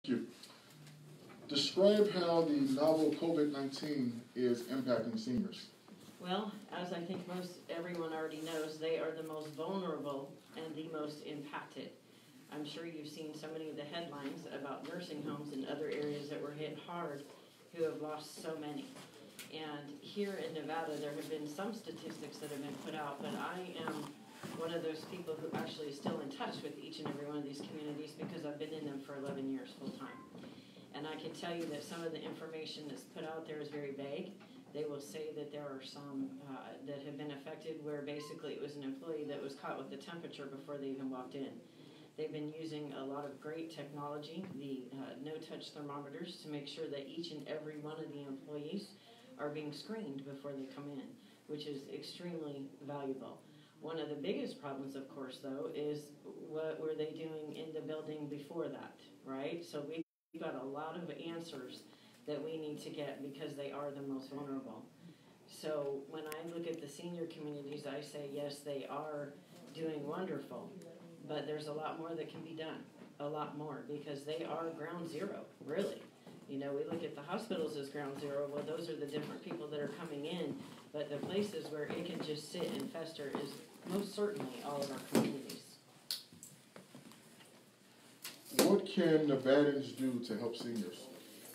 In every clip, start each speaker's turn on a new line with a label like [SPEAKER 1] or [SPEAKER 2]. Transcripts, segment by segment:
[SPEAKER 1] you. Describe how the novel COVID-19 is impacting seniors.
[SPEAKER 2] Well, as I think most everyone already knows, they are the most vulnerable and the most impacted. I'm sure you've seen so many of the headlines about nursing homes and other areas that were hit hard who have lost so many. And here in Nevada, there have been some statistics that have been put out, but I am one of those people who actually is still in touch with each and every one of these communities because I've been in them for 11 years full time. And I can tell you that some of the information that's put out there is very vague. They will say that there are some that have been affected where basically it was an employee that was caught with the temperature before they even walked in. They've been using a lot of great technology, the no-touch thermometers, to make sure that each and every one of the employees are being screened before they come in, which is extremely valuable. One of the biggest problems, of course, though, is what were they doing in the building before that, right? So we've got a lot of answers that we need to get because they are the most vulnerable. So when I look at the senior communities, I say, yes, they are doing wonderful, but there's a lot more that can be done, a lot more, because they are ground zero, really. You know, we look at the hospitals as ground zero. Well, those are the different people that are coming in, but the places where it can just sit and fester is most certainly all of our communities.
[SPEAKER 1] What can Nevadans do to help seniors?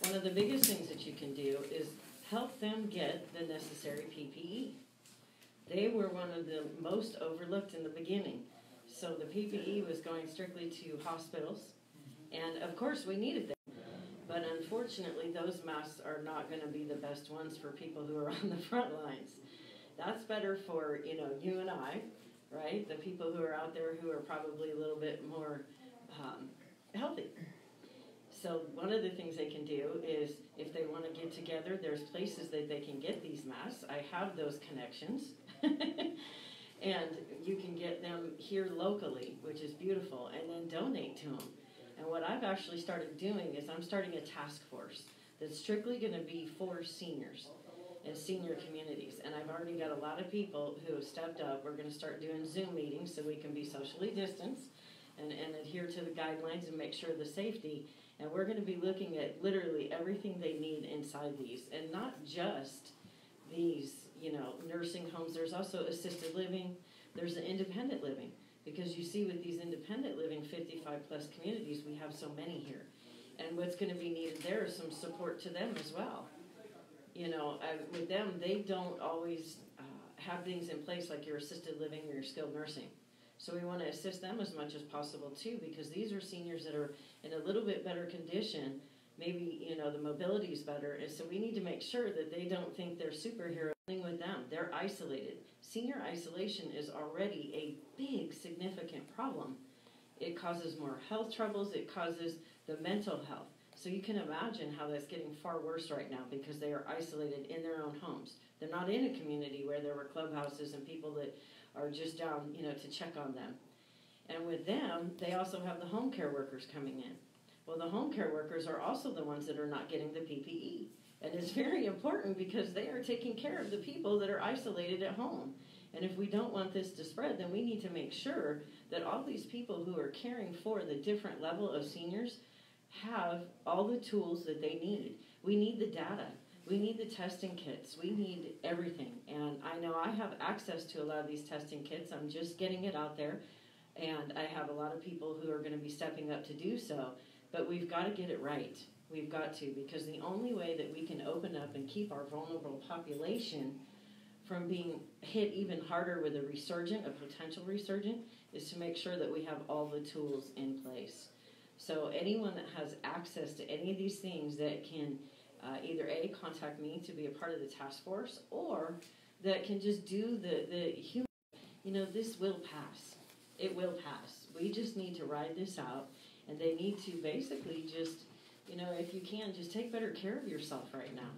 [SPEAKER 2] One of the biggest things that you can do is help them get the necessary PPE. They were one of the most overlooked in the beginning. So the PPE was going strictly to hospitals, and of course we needed them. But unfortunately, those masks are not going to be the best ones for people who are on the front lines. That's better for, you and I, right? The people who are out there who are probably a little bit more healthy. So one of the things they can do is, if they want to get together, there's places that they can get these masks. I have those connections. And you can get them here locally, which is beautiful, and then donate to them. And what I've actually started doing is I'm starting a task force that's strictly going to be for seniors and senior communities. And I've already got a lot of people who have stepped up. We're going to start doing Zoom meetings so we can be socially distanced and adhere to the guidelines and make sure the safety. And we're going to be looking at literally everything they need inside these, and not just these, nursing homes. There's also assisted living. There's the independent living. Because you see with these independent living 55 plus communities, we have so many here. And what's going to be needed there is some support to them as well. With them, they don't always have things in place like your assisted living or your skilled nursing. So we want to assist them as much as possible too, because these are seniors that are in a little bit better condition. Maybe, the mobility is better. And so we need to make sure that they don't think they're superheroes with them. They're isolated. Senior isolation is already a big, significant problem. It causes more health troubles. It causes the mental health. So you can imagine how that's getting far worse right now because they are isolated in their own homes. They're not in a community where there were clubhouses and people that are just down, to check on them. And with them, they also have the home care workers coming in. Well, the home care workers are also the ones that are not getting the PPE. And it's very important because they are taking care of the people that are isolated at home. And if we don't want this to spread, then we need to make sure that all these people who are caring for the different level of seniors have all the tools that they need. We need the data. We need the testing kits. We need everything. And I know I have access to a lot of these testing kits. I'm just getting it out there. And I have a lot of people who are going to be stepping up to do so. But we've got to get it right. We've got to, because the only way that we can open up and keep our vulnerable population from being hit even harder with a potential resurgent, is to make sure that we have all the tools in place. So anyone that has access to any of these things that can either contact me to be a part of the task force, or that can just do the human, this will pass. It will pass. We just need to ride this out, and they need to basically just, if you can, just take better care of yourself right now.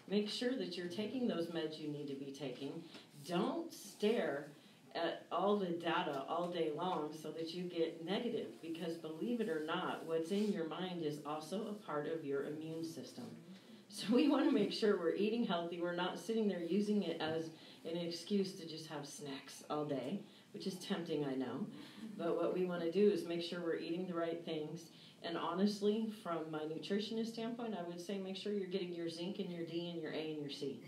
[SPEAKER 2] Make sure that you're taking those meds you need to be taking. Don't stare at all the data all day long so that you get negative, because believe it or not, what's in your mind is also a part of your immune system. So we want to make sure we're eating healthy. We're not sitting there using it as an excuse to just have snacks all day, which is tempting, I know. But what we want to do is make sure we're eating the right things And honestly, from my nutritionist standpoint, I would say make sure you're getting your zinc and your D and your A and your C,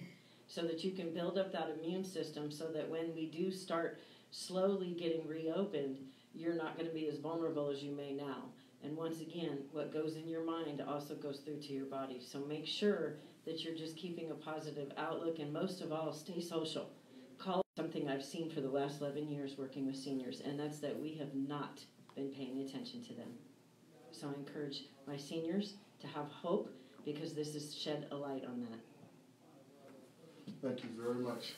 [SPEAKER 2] so that you can build up that immune system, so that when we do start slowly getting reopened, you're not going to be as vulnerable as you may now. And once again, what goes in your mind also goes through to your body. So make sure that you're just keeping a positive outlook, and most of all, stay social. Call something I've seen for the last 11 years working with seniors, and that's that we have not been paying attention to them. So I encourage my seniors to have hope, because this has shed a light on that.
[SPEAKER 1] Thank you very much.